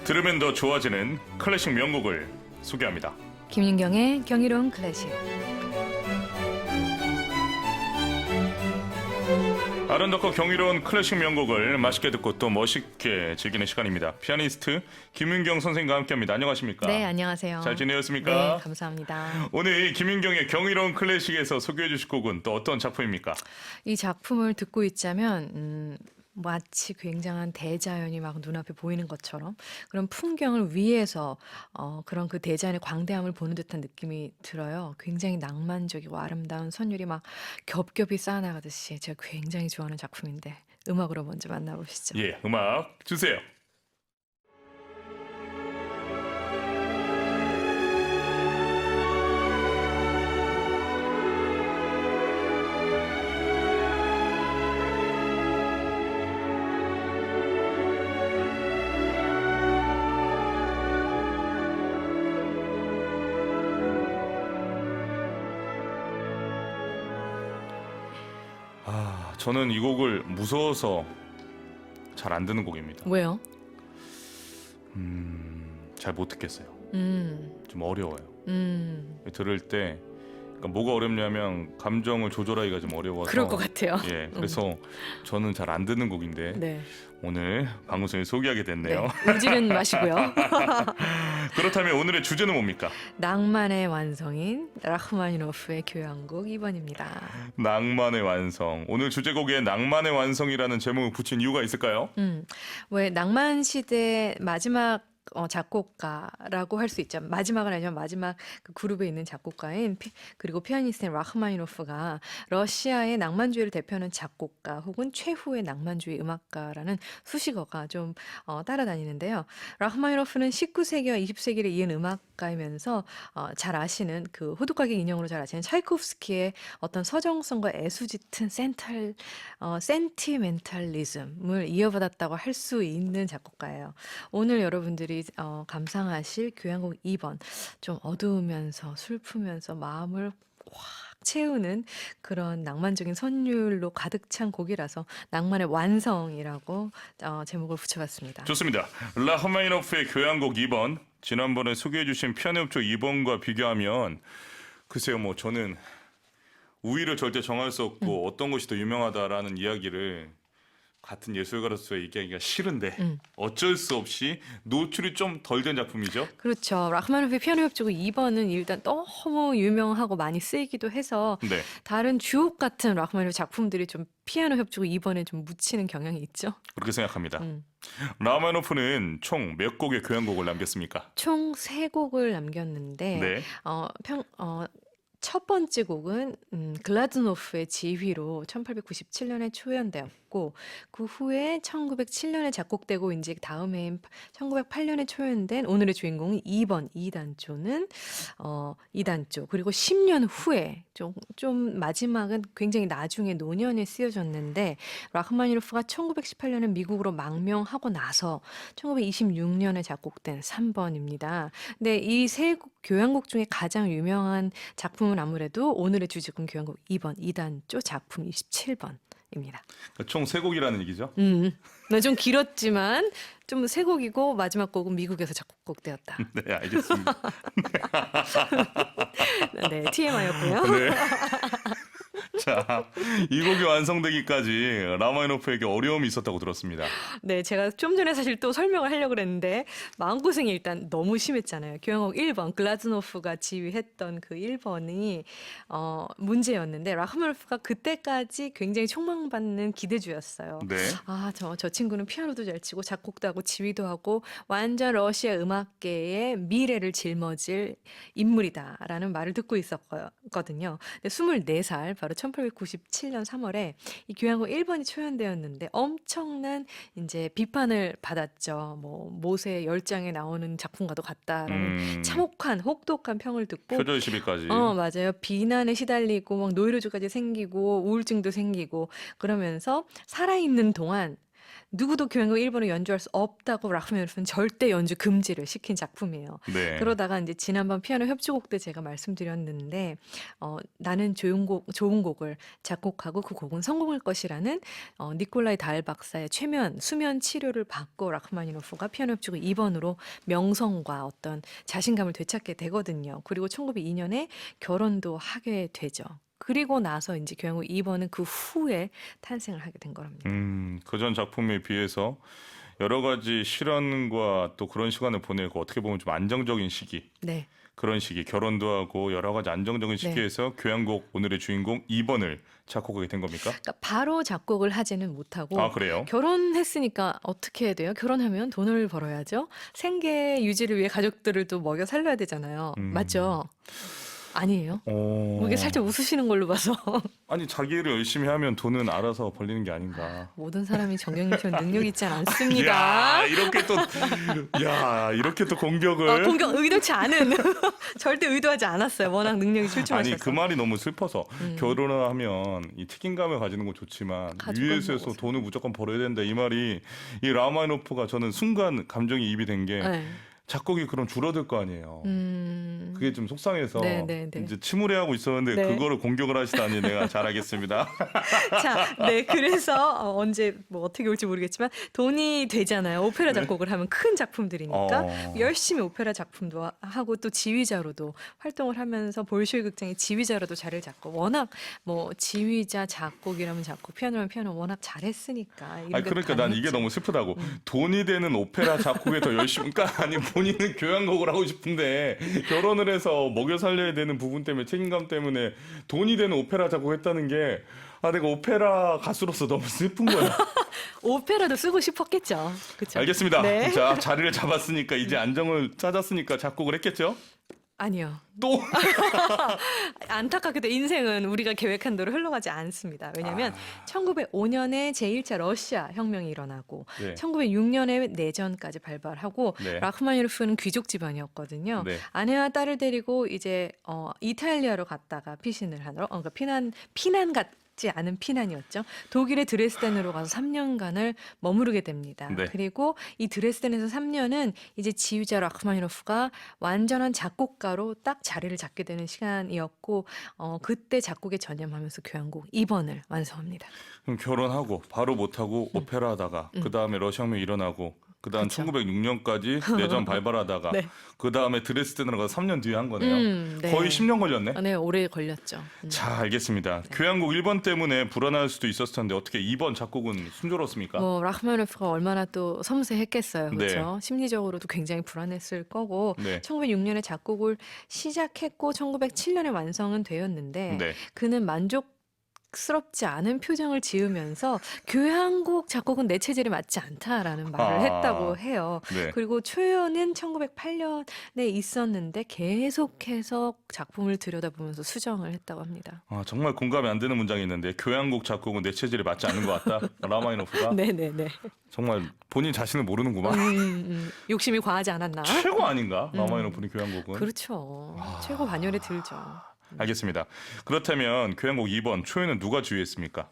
들으면 더 좋아지는 클래식 명곡을 소개합니다. 김윤경의 경이로운 클래식. 아름답고 경이로운 클래식 명곡을 맛있게 듣고 또 멋있게 즐기는 시간입니다. 피아니스트 김윤경 선생님과 함께합니다. 안녕하십니까? 네, 안녕하세요. 잘 지내셨습니까? 네, 감사합니다. 오늘 이 김윤경의 경이로운 클래식에서 소개해 주실 곡은 또 어떤 작품입니까? 이 작품을 듣고 있자면 마치 굉장한 대자연이 막 눈앞에 보이는 것처럼 그런 풍경을 위에서 그런 그 대자연의 광대함을 보는 듯한 느낌이 들어요. 굉장히 낭만적이고 아름다운 선율이 막 겹겹이 쌓아나가듯이 제가 굉장히 좋아하는 작품인데 음악으로 먼저 만나보시죠. 예, 음악 주세요. 저는 이 곡을 무서워서 잘 안 듣는 곡입니다. 왜요? 잘 못 듣겠어요. 좀 어려워요. 들을 때 그러니까 뭐가 어렵냐면 감정을 조절하기가 좀 어려워서. 그럴 것 같아요. 예, 그래서 저는 잘 안 듣는 곡인데 네. 오늘 방송에 소개하게 됐네요. 네. 우지는 마시고요. 그렇다면 오늘의 주제는 뭡니까? 낭만의 완성인 라흐마니노프의 교향곡 2번입니다. 낭만의 완성. 오늘 주제곡에 낭만의 완성이라는 제목을 붙인 이유가 있을까요? 왜 낭만 시대 마지막 작곡가라고 할 수 있죠. 마지막은 아니지만 마지막 그 그룹에 있는 작곡가인 그리고 피아니스트인 라흐마니노프가 러시아의 낭만주의를 대표하는 작곡가 혹은 최후의 낭만주의 음악가라는 수식어가 좀 따라다니는데요. 라흐마니노프는 19세기와 20세기를 이은 음악가이면서 잘 아시는 그 호두까기 인형으로 잘 아시는 차이코프스키의 어떤 서정성과 애수 짙은 센티멘탈리즘을 이어받았다고 할 수 있는 작곡가예요. 오늘 여러분들이 감상하실 교향곡 2번 좀 어두우면서 슬프면서 마음을 확 채우는 그런 낭만적인 선율로 가득 찬 곡이라서 낭만의 완성이라고 제목을 붙여봤습니다. 좋습니다. 라흐마니노프의 교향곡 2번. 지난번에 소개해 주신 피아노 협조 2번과 비교하면 글쎄요, 뭐 저는 우위를 절대 정할 수 없고 어떤 것이 더 유명하다라는 이야기를 같은 예술가로서 얘기하기가 싫은데 어쩔 수 없이 노출이 좀 덜 된 작품이죠. 그렇죠. 라흐마니노프의 피아노 협주곡 2번은 일단 너무 유명하고 많이 쓰이기도 해서 네. 다른 주옥 같은 라흐마니노프 작품들이 좀 피아노 협주곡 2번에 좀 묻히는 경향이 있죠. 그렇게 생각합니다. 음. 라흐마니노프는 총 몇 곡의 교향곡을 남겼습니까? 총 3곡을 남겼는데 네. 첫 번째 곡은 글라즈노프의 지휘로 1897년에 초연되었고 그 후에 1907년에 작곡되고 이제 다음 해인 1908년에 초연된 오늘의 주인공은 2번 2단조는 2단조 그리고 10년 후에 좀 마지막은 굉장히 나중에 노년에 쓰여졌는데 라흐마니노프가 1918년에 미국으로 망명하고 나서 1926년에 작곡된 3번입니다. 근데 이 세 교향곡 중에 가장 유명한 작품은 아무래도 오늘의 주제곡 교향곡 2번 2단조 작품 27번입니다. 총 3곡이라는 얘기죠. 좀 길었지만 좀 세 곡이고 마지막 곡은 미국에서 작곡되었다. 네, 알겠습니다. 네, TMI였고요. 네. 자, 이 곡이 완성되기까지 라흐마니노프에게 어려움이 있었다고 들었습니다. 네, 제가 좀 전에 사실 또 설명을 하려고 그랬는데 마음고생이 일단 너무 심했잖아요. 교향곡 1번 글라즈노프가 지휘했던 그 1번이 문제였는데 라흐마니노프가 그때까지 굉장히 촉망받는 기대주였어요. 네. 저 친구는 피아노도 잘 치고 작곡도 하고 지휘도 하고 완전 러시아 음악계의 미래를 짊어질 인물이다라는 말을 듣고 있었거든요. 근데 24살 바로 1897년 3월에 이 교향곡 1번이 초연되었는데 엄청난 이제 비판을 받았죠. 뭐 모세 10장에 나오는 작품과도 같다라는 참혹한 혹독한 평을 듣고 표절 시비까지. 맞아요. 비난에 시달리고 막 노이로즈까지 생기고 우울증도 생기고 그러면서 살아있는 동안 누구도 교향곡 1번을 연주할 수 없다고 라흐마니노프는 절대 연주 금지를 시킨 작품이에요. 네. 그러다가 이제 지난번 피아노 협주곡 때 제가 말씀드렸는데 나는 좋은 곡을 작곡하고 그 곡은 성공할 것이라는 니콜라이 다엘 박사의 수면 치료를 받고 라흐마니노프가 피아노 협주곡 2번으로 명성과 어떤 자신감을 되찾게 되거든요. 그리고 1902년에 결혼도 하게 되죠. 그리고 나서 이제 교향곡 2번은 그 후에 탄생을 하게 된 겁니다. 그전 작품에 비해서 여러 가지 실현과 또 그런 시간을 보내고 어떻게 보면 좀 안정적인 시기, 네. 그런 시기, 결혼도 하고 여러 가지 안정적인 네. 시기에서 교향곡 오늘의 주인공 2번을 작곡하게 된 겁니까? 그러니까 바로 작곡을 하지는 못하고 아, 그래요? 결혼했으니까 어떻게 해야 돼요? 결혼하면 돈을 벌어야죠. 생계 유지를 위해 가족들을 또 먹여 살려야 되잖아요. 맞죠? 아니에요? 이게 살짝 웃으시는 걸로 봐서 아니 자기를 열심히 하면 돈은 알아서 벌리는 게 아닌가. 모든 사람이 정경님처럼 능력이 있지 않습니다. 이렇게 또 공격을. 공격 의도치 않은 절대 의도하지 않았어요. 워낙 능력이 출중하셔서. 아니 그 말이 너무 슬퍼서 결혼을 하면 이 책임감을 가지는 건 좋지만 가족을 위에서 먹어서. 돈을 무조건 벌어야 된다 이 말이 이 라마니노프가 저는 순간 감정이 입이 된 게 네. 작곡이 그럼 줄어들 거 아니에요. 그게 좀 속상해서 네, 네, 네. 이제 침울해하고 있었는데 네. 그거를 공격을 하시다니 내가 잘하겠습니다. 자, 네, 그래서 언제 뭐 어떻게 올지 모르겠지만 돈이 되잖아요. 오페라 작곡을 하면 큰 작품들이니까 열심히 오페라 작품도 하고 또 지휘자로도 활동을 하면서 볼쇼이 극장의 지휘자로도 자리를 잡고 워낙 뭐 지휘자 작곡이라면 작곡, 피아노라면 피아노 워낙 잘했으니까. 아니 그러니까 난 이게 너무 슬프다고 돈이 되는 오페라 작곡에 더 열심히 그러니까 아니 본인은 교향곡을 하고 싶은데 결혼을 해서 먹여 살려야 되는 부분 때문에 책임감 때문에 돈이 되는 오페라 작곡했다는 게 내가 오페라 가수로서 너무 슬픈 거야. 오페라도 쓰고 싶었겠죠. 그렇죠? 알겠습니다. 네. 자 자리를 잡았으니까 이제 안정을 찾았으니까 작곡을 했겠죠? 아니요. 또 안타깝게도 인생은 우리가 계획한 대로 흘러가지 않습니다. 왜냐하면 1905년에 제1차 러시아 혁명이 일어나고 네. 1906년에 내전까지 발발하고 네. 라흐마니노프는 귀족 집안이었거든요. 네. 아내와 딸을 데리고 이제 이탈리아로 갔다가 피신을 하러 그러니까 피난 같지 않은 피난이었죠. 독일의 드레스덴으로 가서 3년간을 머무르게 됩니다. 네. 그리고 이 드레스덴에서 3년은 이제 지휘자 라흐마니노프가 완전한 작곡가로 딱 자리를 잡게 되는 시간이었고 그때 작곡에 전념하면서 교향곡 2번을 완성합니다. 그럼 결혼하고 바로 못하고 오페라 하다가 그 다음에 러시아 혁명이 일어나고 그 다음 그쵸. 1906년까지 내전 발발하다가 네. 그 다음에 드레스덴으로 가서 3년 뒤에 한 거네요. 네. 거의 10년 걸렸네. 네, 오래 걸렸죠. 자, 알겠습니다. 교향곡 1번 때문에 불안할 수도 있었을 텐데 어떻게 2번 작곡은 순조롭습니까? 뭐 라흐마니노프가 얼마나 또 섬세했겠어요. 네. 그렇죠? 심리적으로도 굉장히 불안했을 거고 네. 1906년에 작곡을 시작했고 1907년에 완성은 되었는데 네. 그는 만족스럽지 않은 표정을 지으면서 교향곡 작곡은 내 체질에 맞지 않다라는 말을 했다고 해요. 네. 그리고 초연은 1908년에 있었는데 계속해서 작품을 들여다보면서 수정을 했다고 합니다. 정말 공감이 안 되는 문장이 있는데 교향곡 작곡은 내 체질에 맞지 않는 것 같다. 라마니노프가 네네네. 정말 본인 자신을 모르는구만. 욕심이 과하지 않았나? 최고 아닌가? 라마니노프는 교향곡은. 그렇죠. 최고 반열에 들죠. 알겠습니다. 그렇다면 교향곡 2번 초연은 누가 지휘했습니까?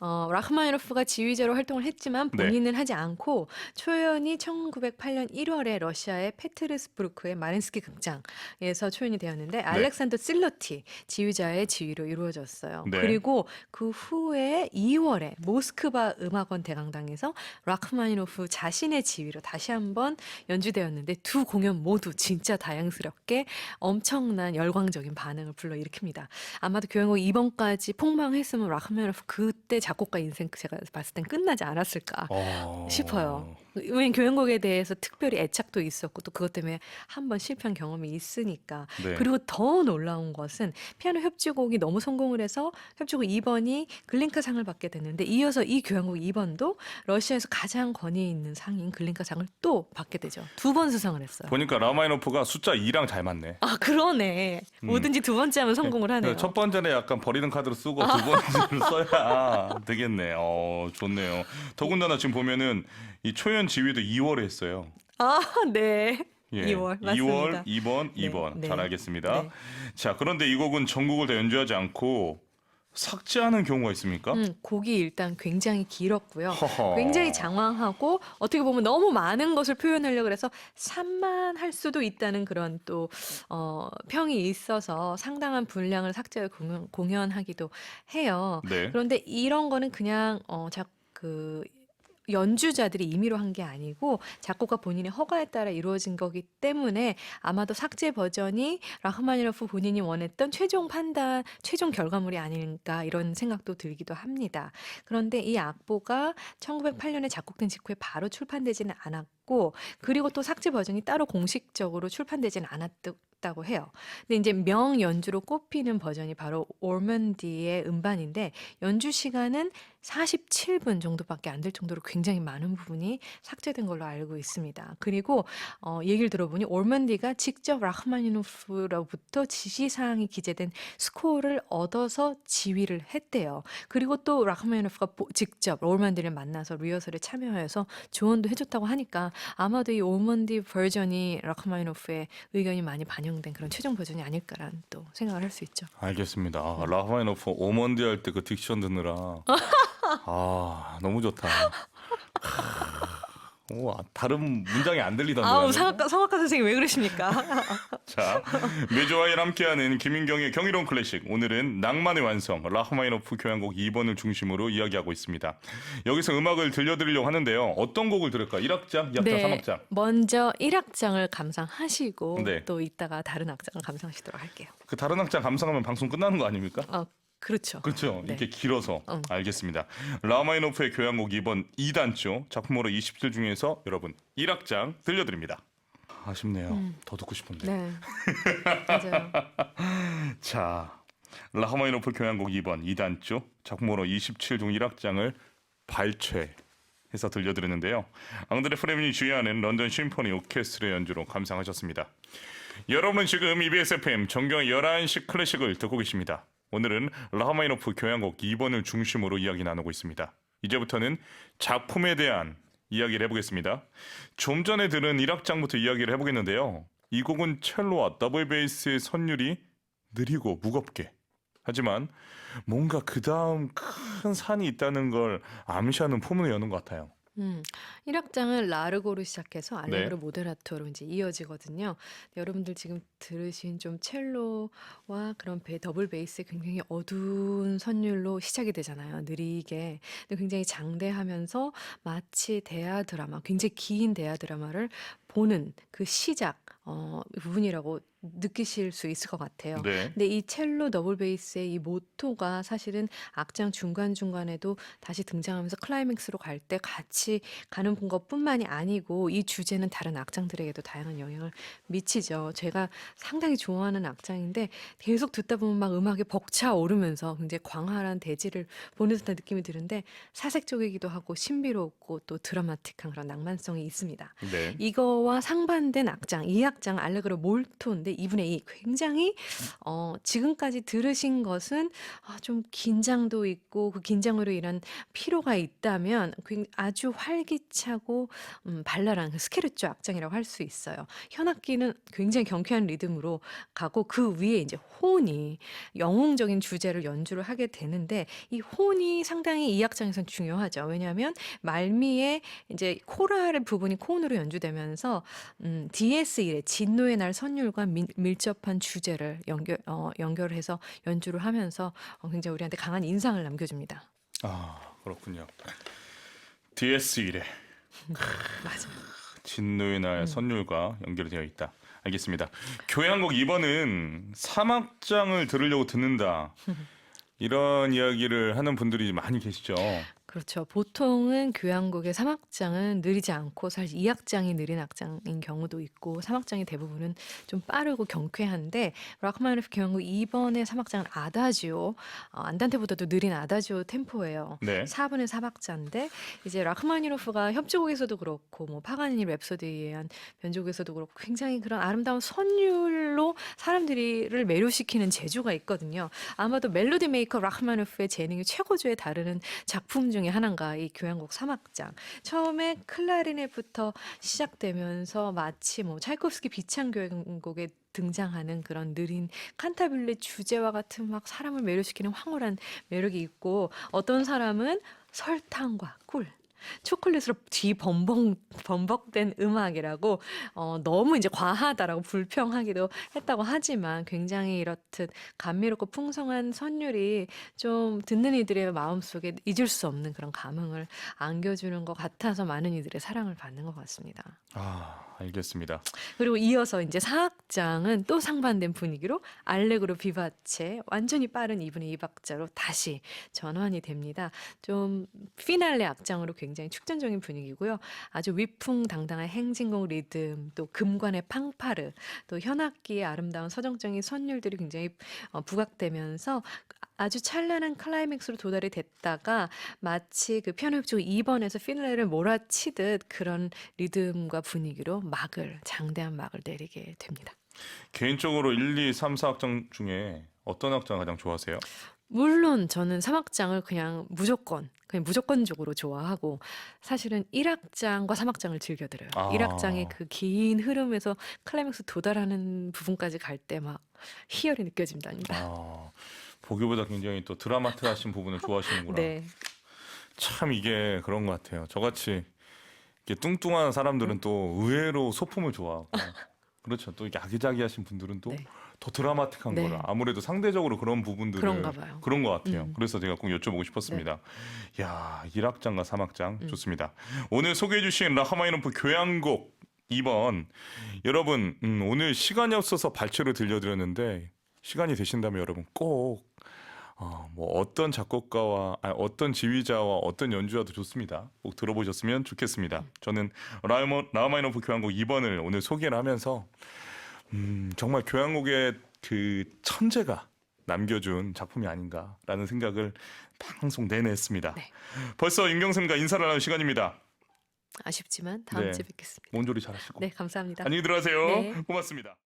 라흐마니노프가 지휘자로 활동을 했지만 네. 본인은 하지 않고 초연이 1908년 1월에 러시아의 페테르스부르크의 마린스키 극장에서 초연이 되었는데 알렉산더 실로티 지휘자의 지휘로 이루어졌어요. 네. 그리고 그 후에 2월에 모스크바 음악원 대강당에서 라흐마니노프 자신의 지휘로 다시 한번 연주되었는데 두 공연 모두 진짜 다양스럽게 엄청난 열광적인 반응을 불러일으킵니다. 아마도 교향곡 2번까지 폭망했으면 라흐마니노프 그때 작곡가 인생 제가 봤을 땐 끝나지 않았을까 싶어요. 왜냐면 교향곡에 대해서 특별히 애착도 있었고 또 그것 때문에 한번 실패한 경험이 있으니까. 네. 그리고 더 놀라운 것은 피아노 협주곡이 너무 성공을 해서 협주곡 2번이 글린카상을 받게 됐는데 이어서 이 교향곡 2번도 러시아에서 가장 권위 있는 상인 글린카상을 또 받게 되죠. 두 번 수상을 했어요. 보니까 라마니노프가 숫자 2랑 잘 맞네. 그러네. 뭐든지 두 번째 하면 성공을 하네요. 첫 번째는 약간 버리는 카드로 쓰고 두 번째는 써야 되겠네. 좋네요. 더군다나 지금 보면은 이 초연 지휘도 2월에 했어요. 네. 예, 2월 맞습니다. 2월, 2번, 네, 2번. 네. 잘 알겠습니다. 네. 자, 그런데 이 곡은 전곡을 다 연주하지 않고 삭제하는 경우가 있습니까? 곡이 일단 굉장히 길었고요. 허허. 굉장히 장황하고 어떻게 보면 너무 많은 것을 표현하려고 그래서 산만할 수도 있다는 그런 또 평이 있어서 상당한 분량을 삭제 공연하기도 해요. 네. 그런데 이런 거는 그냥 그 연주자들이 임의로 한 게 아니고 작곡가 본인의 허가에 따라 이루어진 거기 때문에 아마도 삭제 버전이 라흐마니노프 본인이 원했던 최종 판단, 최종 결과물이 아닐까 이런 생각도 들기도 합니다. 그런데 이 악보가 1908년에 작곡된 직후에 바로 출판되지는 않았고 그리고 또 삭제 버전이 따로 공식적으로 출판되지는 않았다고 해요. 근데 이제 명연주로 꼽히는 버전이 바로 올먼디의 음반인데 연주 시간은 47분 정도밖에 안 될 정도로 굉장히 많은 부분이 삭제된 걸로 알고 있습니다. 그리고 얘기를 들어보니 올먼디가 직접 라흐마니노프로부터 지시사항이 기재된 스코어를 얻어서 지휘를 했대요. 그리고 또 라흐마니노프가 직접 올먼디를 만나서 리허설에 참여해서 조언도 해줬다고 하니까 아마도 이 올먼디 버전이 라흐마니노프의 의견이 많이 반영된 그런 최종 버전이 아닐까라는 또 생각을 할 수 있죠. 알겠습니다. 라흐마니노프 오먼디 할 때 그 딕션 듣느라 너무 좋다. 다른 문장이 안 들리던데. 아우 나는. 성악가 선생님 왜 그러십니까? 자, 매주와일 함께하는 김인경의 경이로운 클래식. 오늘은 낭만의 완성, 라흐마니노프 교향곡 2번을 중심으로 이야기하고 있습니다. 여기서 음악을 들려드리려고 하는데요. 어떤 곡을 들을까? 1악장, 2악장, 네, 3악장. 먼저 1악장을 감상하시고 네. 또 이따가 다른 악장을 감상하시도록 할게요. 그 다른 악장 감상하면 방송 끝나는 거 아닙니까? 그렇죠. 그렇죠. 네. 이렇게 길어서. 응. 알겠습니다. 라흐마니노프의 교향곡 2번 2단조 작품으로 27 중에서 여러분 1악장 들려드립니다. 아쉽네요. 더 듣고 싶은데. 네, 맞아요. 자, 라흐마니노프 교향곡 2번 2단조 작품으로 27 중 1악장을 발췌해서 들려드렸는데요. 앙드레 프레민이 주의하는 런던 심포니 오케스트라 연주로 감상하셨습니다. 여러분은 지금 EBS FM 정경의 11시 클래식을 듣고 계십니다. 오늘은 라흐마니노프 교향곡 2번을 중심으로 이야기 나누고 있습니다. 이제부터는 작품에 대한 이야기를 해보겠습니다. 좀 전에 들은 1악장부터 이야기를 해보겠는데요. 이 곡은 첼로와 더블 베이스의 선율이 느리고 무겁게 하지만 뭔가 그 다음 큰 산이 있다는 걸 암시하는 포문을 여는 것 같아요. 1악장은 라르고로 시작해서 알레그로 네. 모데라토로 이제 이어지거든요. 여러분들 지금 들으신 좀 첼로와 그런 더블 베이스의 굉장히 어두운 선율로 시작이 되잖아요. 느리게. 근데 굉장히 장대하면서 마치 대하 드라마, 굉장히 긴 대하 드라마를 보는 그 시작 부분이라고 느끼실 수 있을 것 같아요. 네. 근데 이 첼로 더블 베이스의 이 모토가 사실은 악장 중간중간에도 다시 등장하면서 클라이맥스로 갈 때 같이 가는 것뿐만이 아니고 이 주제는 다른 악장들에게도 다양한 영향을 미치죠. 제가 상당히 좋아하는 악장인데 계속 듣다 보면 막 음악이 벅차오르면서 굉장히 광활한 대지를 보는 듯한 느낌이 드는데 사색적이기도 하고 신비롭고 또 드라마틱한 그런 낭만성이 있습니다. 네. 이거와 상반된 악장, 2악장 알레그로 몰토인데 2분의 2 굉장히 지금까지 들으신 것은 좀 긴장도 있고 그 긴장으로 인한 피로가 있다면 아주 활기차고 발랄한 그 스케르초 악장이라고 할 수 있어요. 현악기는 굉장히 경쾌한 리듬으로 가고 그 위에 이제 혼이 영웅적인 주제를 연주를 하게 되는데 이 혼이 상당히 이 악장에서는 중요하죠. 왜냐하면 말미에 이제 코랄의 부분이 콘으로 연주되면서 DS1의 진노의 날 선율과 밀접한 주제를 연결해서 연주를 하면서 굉장히 우리한테 강한 인상을 남겨줍니다. 그렇군요. DS1에 맞아요. 진노의 날 선율과 연결되어 있다. 알겠습니다. 교향곡 2번은 3악장을 들으려고 듣는다. 이런 이야기를 하는 분들이 많이 계시죠. 그렇죠. 보통은 교향곡의 3악장은 느리지 않고 사실 2악장이 느린 악장인 경우도 있고 3악장이 대부분은 좀 빠르고 경쾌한데 라흐마니노프 교향곡 2번의 3악장은 아다지오, 안단테보다도 느린 아다지오 템포예요. 네. 4분의 4박자인데 이제 라흐마니노프가 협주곡에서도 그렇고 뭐 파가니니 랩소디에 의한 변주곡에서도 그렇고 굉장히 그런 아름다운 선율로 사람들을 매료시키는 재주가 있거든요. 아마도 멜로디 메이커 라흐마니노프의 재능이 최고조에 다루는 작품 중에 중에 하나인가 이 교향곡 3악장. 처음에 클라리넷부터 시작되면서 마치 뭐 차이콥스키 비창 교향곡에 등장하는 그런 느린 칸타빌레 주제와 같은 막 사람을 매료시키는 황홀한 매력이 있고 어떤 사람은 설탕과 꿀 초콜릿으로 번복된 음악이라고 너무 이제 과하다라고 불평하기도 했다고 하지만 굉장히 이렇듯 감미롭고 풍성한 선율이 좀 듣는 이들의 마음속에 잊을 수 없는 그런 감흥을 안겨주는 것 같아서 많은 이들의 사랑을 받는 것 같습니다. 알겠습니다. 그리고 이어서 이제 사악장은 또 상반된 분위기로 알레그로 비바체 완전히 빠른 2분의 2박자로 다시 전환이 됩니다. 좀 피날레 악장으로 굉장히 축전적인 분위기고요. 아주 위풍당당한 행진곡 리듬, 또 금관의 팡파르, 또 현악기의 아름다운 서정적인 선율들이 굉장히 부각되면서 아주 찬란한 클라이맥스로 도달이 됐다가 마치 그 피아노 협주곡 2번에서 피날레를 몰아치듯 그런 리듬과 분위기로 장대한 막을 내리게 됩니다. 개인적으로 1, 2, 3, 4악장 중에 어떤 악장 가장 좋아하세요? 물론 저는 3악장을 그냥 무조건적으로 좋아하고 사실은 1악장과 3악장을 즐겨 들어요. 아. 1악장의 그 긴 흐름에서 클라이맥스 도달하는 부분까지 갈 때 막 희열이 느껴진답니다. 보기보다 굉장히 또 드라마틱하신 부분을 좋아하시는구나. 네. 참 이게 그런 것 같아요. 저같이 이렇게 뚱뚱한 사람들은 또 의외로 소품을 좋아하고 그렇죠. 또 이게 아기자기하신 분들은 또 네. 더 드라마틱한 네. 거라 아무래도 상대적으로 그런 부분들을 그런가 봐요. 그런 것 같아요. 그래서 제가 꼭 여쭤보고 싶었습니다. 네. 야, 1악장과 3악장 좋습니다. 오늘 소개해 주신 라흐마니노프 교향곡 2번 여러분 오늘 시간이 없어서 발췌로 들려드렸는데 시간이 되신다면 여러분 꼭 뭐 어떤 작곡가와 어떤 지휘자와 어떤 연주자도 좋습니다. 꼭 들어보셨으면 좋겠습니다. 저는 라흐마니노프 교향곡 2번을 오늘 소개를 하면서 정말 교향곡의 그 천재가 남겨준 작품이 아닌가라는 생각을 방송 내내 했습니다. 네. 벌써 윤경쌤과 인사를 하는 시간입니다. 아쉽지만 다음 네. 주에 뵙겠습니다. 몸조리 잘하시고 네, 감사합니다. 안녕히 들어가세요. 네. 고맙습니다.